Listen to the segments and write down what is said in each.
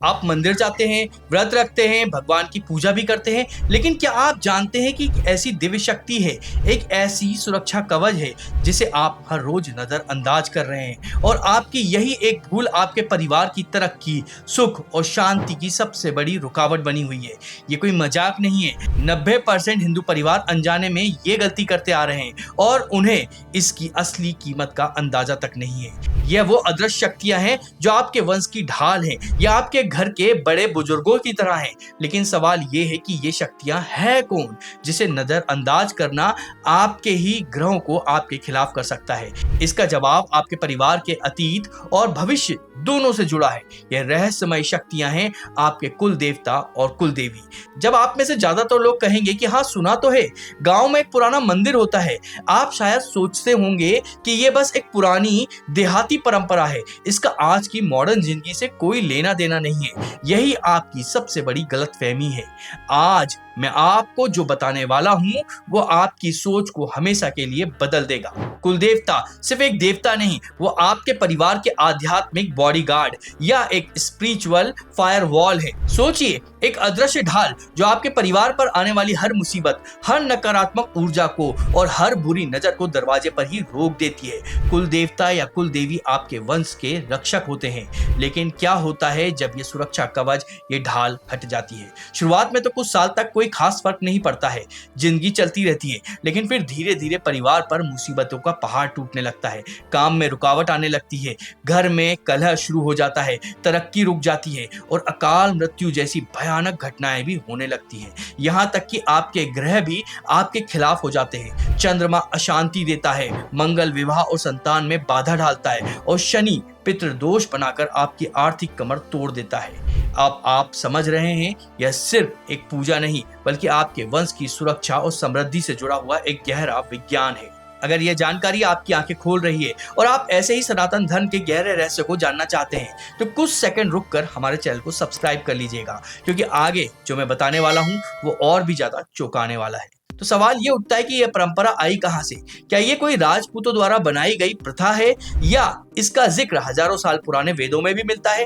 आप मंदिर जाते हैं, व्रत रखते हैं, भगवान की पूजा भी करते हैं, लेकिन क्या आप जानते हैं कि एक ऐसी दिव्य शक्ति है, एक ऐसी सुरक्षा कवच है, जिसे आप हर रोज नजरअंदाज कर रहे हैं और आपकी यही एक भूल आपके परिवार की तरक्की, सुख और शांति की सबसे बड़ी रुकावट बनी हुई है। ये कोई मजाक नहीं है। 90% हिंदू परिवार अनजाने में ये गलती करते आ रहे हैं और उन्हें इसकी असली कीमत का अंदाजा तक नहीं है। यह वो अदृश्य शक्तियां हैं जो आपके वंश की ढाल हैं या आपके घर के बड़े बुजुर्गों की तरह हैं। लेकिन सवाल ये है कि ये शक्तियां है कौन, जिसे नजरअंदाज करना आपके ही ग्रहों को आपके खिलाफ कर सकता है। इसका जवाब आपके परिवार के अतीत और भविष्य दोनों से जुड़ा है। यह रहस्यमय शक्तियां हैं आपके कुल देवता और कुल देवी। जब आप में से ज्यादातर लोग कहेंगे कि हाँ सुना तो है, गांव में एक पुराना मंदिर होता है, आप शायद सोचते होंगे कि ये बस एक पुरानी देहाती परंपरा है, इसका आज की मॉडर्न जिंदगी से कोई लेना देना नहीं है। यही आपकी सबसे बड़ी गलतफहमी है। आज मैं आपको जो बताने वाला हूं वो आपकी सोच को हमेशा के लिए बदल देगा। कुल देवता सिर्फ एक देवता नहीं, वो आपके परिवार के आध्यात्मिक बॉडीगार्ड या एक स्पिरिचुअल फायरवॉल है। सोचिए, एक अदृश्य ढाल जो आपके परिवार पर आने वाली हर मुसीबत, हर नकारात्मक ऊर्जा को और हर बुरी नजर को दरवाजे पर ही रोक देती है। कुल देवता या कुल देवी आपके वंश के रक्षक होते हैं। लेकिन क्या होता है जब ये सुरक्षा कवच, ये ढाल हट जाती है? शुरुआत में तो कुछ साल तक कोई खास फर्क नहीं पड़ता है, जिंदगी चलती रहती है, लेकिन फिर धीरे धीरे परिवार पर मुसीबतों का पहाड़ टूटने लगता है, काम में रुकावट आने लगती है, घर में कलह शुरू हो जाता है, तरक्की रुक जाती है और अकाल मृत्यु जैसी भयानक घटनाएं भी होने लगती हैं। यहाँ तक कि आपके ग्रह भी आपके खिलाफ हो जाते हैं। चंद्रमा अशांति देता है, मंगल विवाह और संतान में बाधा डालता है और शनि पितृदोष बनाकर आपकी आर्थिक कमर तोड़ देता है। अब आप समझ रहे हैं, यह सिर्फ एक पूजा नहीं बल्कि आपके वंश की सुरक्षा और समृद्धि से जुड़ा हुआ एक गहरा विज्ञान है। अगर यह जानकारी आपकी आंखें खोल रही है और आप ऐसे ही सनातन धर्म के गहरे रहस्य को जानना चाहते हैं तो कुछ सेकंड रुककर हमारे चैनल को सब्सक्राइब कर लीजिएगा, क्योंकि आगे जो मैं बताने वाला हूं वो और भी ज्यादा चौंकाने वाला है। तो सवाल ये उठता है कि यह परंपरा आई कहां से? क्या ये कोई राजपूतों द्वारा बनाई गई प्रथा है या इसका जिक्र हजारों साल पुराने वेदों में भी मिलता है?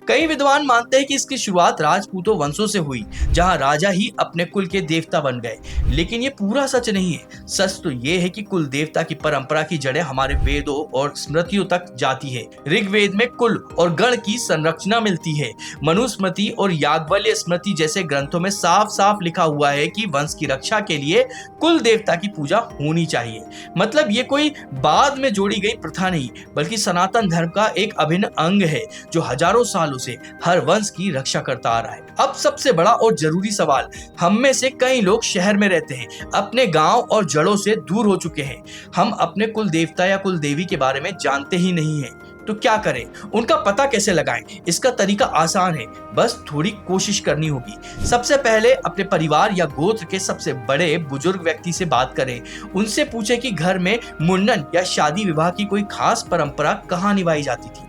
कई विद्वान मानते हैं कि इसकी शुरुआत राजपूतों वंशों से हुई, जहां राजा ही अपने कुल के देवता बन गए। लेकिन ये पूरा सच नहीं है। सच तो ये है कि कुल देवता की परंपरा की जड़ें हमारे वेदों और स्मृतियों तक जाती है। ऋग्वेद में कुल और गण की संरचना मिलती है। मनुस्मृति और याज्ञवल्क्य स्मृति जैसे ग्रंथों में साफ साफ लिखा हुआ है कि वंश की रक्षा के लिए कुल देवता की पूजा होनी चाहिए। मतलब ये कोई बाद में जोड़ी गई प्रथा नहीं, बल्कि सनातन धर्म का एक अभिन्न अंग है जो हजारों सालों से हर वंश की रक्षा करता आ रहा है। अब सबसे बड़ा और जरूरी सवाल, हम में से कई लोग शहर में रहते हैं, अपने गांव और जड़ों से दूर हो चुके हैं। हम अपने कुल देवता या कुल देवी के बारे में जानते ही नहीं है। तो क्या करें? उनका पता कैसे लगाएं? इसका तरीका आसान है, बस थोड़ी कोशिश करनी होगी। सबसे पहले अपने परिवार या गोत्र के सबसे बड़े बुजुर्ग व्यक्ति से बात करें। उनसे पूछें कि घर में मुंडन या शादी विवाह की कोई खास परंपरा कहाँ निभाई जाती थी।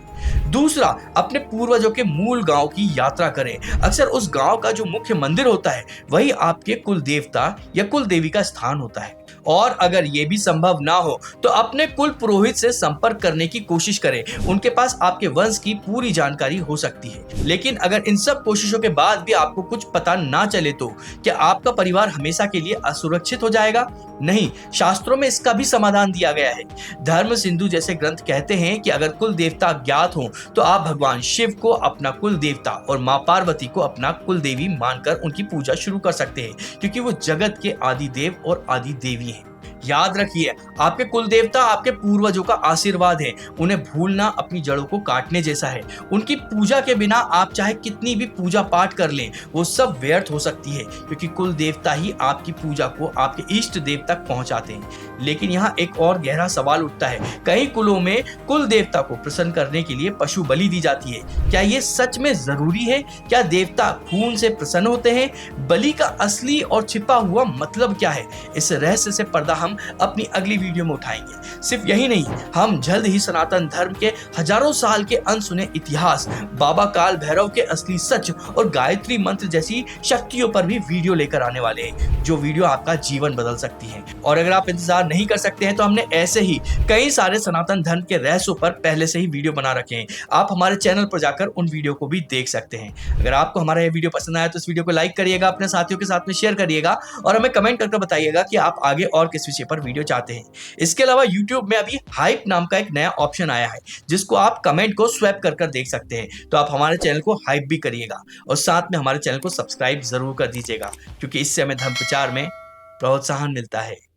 दूसरा, अपने पूर्वजों के मूल गांव की यात्रा करें। अक्सर उस गांव का जो मुख्य मंदिर होता है वही आपके कुल देवता या कुल देवी का स्थान होता है। और अगर ये भी संभव ना हो तो अपने कुल पुरोहित से संपर्क करने की कोशिश करें। उनके पास आपके वंश की पूरी जानकारी हो सकती है। लेकिन अगर इन सब कोशिशों के बाद भी आपको कुछ पता ना चले तो क्या आपका परिवार हमेशा के लिए असुरक्षित हो जाएगा? नहीं, शास्त्रों में इसका भी समाधान दिया गया है। धर्म सिंधु जैसे ग्रंथ कहते हैं कि अगर कुल देवता ज्ञात हो तो आप भगवान शिव को अपना कुल देवता और माँ पार्वती को अपना कुल देवी मानकर उनकी पूजा शुरू कर सकते हैं, क्योंकि वो जगत के आदि देव और आदि देवी हैं। याद रखिए, आपके कुल देवता आपके पूर्वजों का आशीर्वाद है। उन्हें भूलना अपनी जड़ों को काटने जैसा है। उनकी पूजा के बिना आप चाहे कितनी भी पूजा पाठ कर लें, वो सब व्यर्थ हो सकती है, क्योंकि कुल देवता ही आपकी पूजा को आपके इष्ट देव तक पहुंचाते हैं। लेकिन यहाँ एक और गहरा सवाल उठता है, कई कुलों में कुल देवता को प्रसन्न करने के लिए पशु बलि दी जाती है। क्या ये सच में जरूरी है? क्या देवता खून से प्रसन्न होते हैं? बलि का असली और छिपा हुआ मतलब क्या है? इस रहस्य से पर्दा हम हम अपनी अगली वीडियो में उठाएंगे। सिर्फ यही नहीं, हम जल्द ही सनातन धर्म के हजारों साल के अनसुने इतिहास, बाबा काल भैरव के असली सच और गायत्री मंत्र जैसी शक्तियों पर भी वीडियो लेकर आने वाले हैं, जो वीडियो आपका जीवन बदल सकती है। और अगर आप इंतजार नहीं कर सकते हैं तो हमने ऐसे ही कई सारे सनातन धर्म के रहस्यों पर पहले से ही वीडियो बना रखे हैं। आप हमारे चैनल पर जाकर उन वीडियो को भी देख सकते हैं। अगर आपको हमारा ये वीडियो पसंद आया तो इस वीडियो को लाइक करिएगा, अपने साथियों के साथ में शेयर करिएगा और हमें कमेंट करके बताइएगा कि आप आगे और किस विषय पर वीडियो चाहते हैं। इसके अलावा YouTube में अभी हाइप नाम का एक नया ऑप्शन आया है, जिसको आप कमेंट को स्वैप कर देख सकते हैं। तो आप हमारे चैनल को हाइप भी करिएगा और साथ में हमारे चैनल को सब्सक्राइब जरूर कर दीजिएगा, क्योंकि इससे हमें धर्म प्रचार में प्रोत्साहन मिलता है।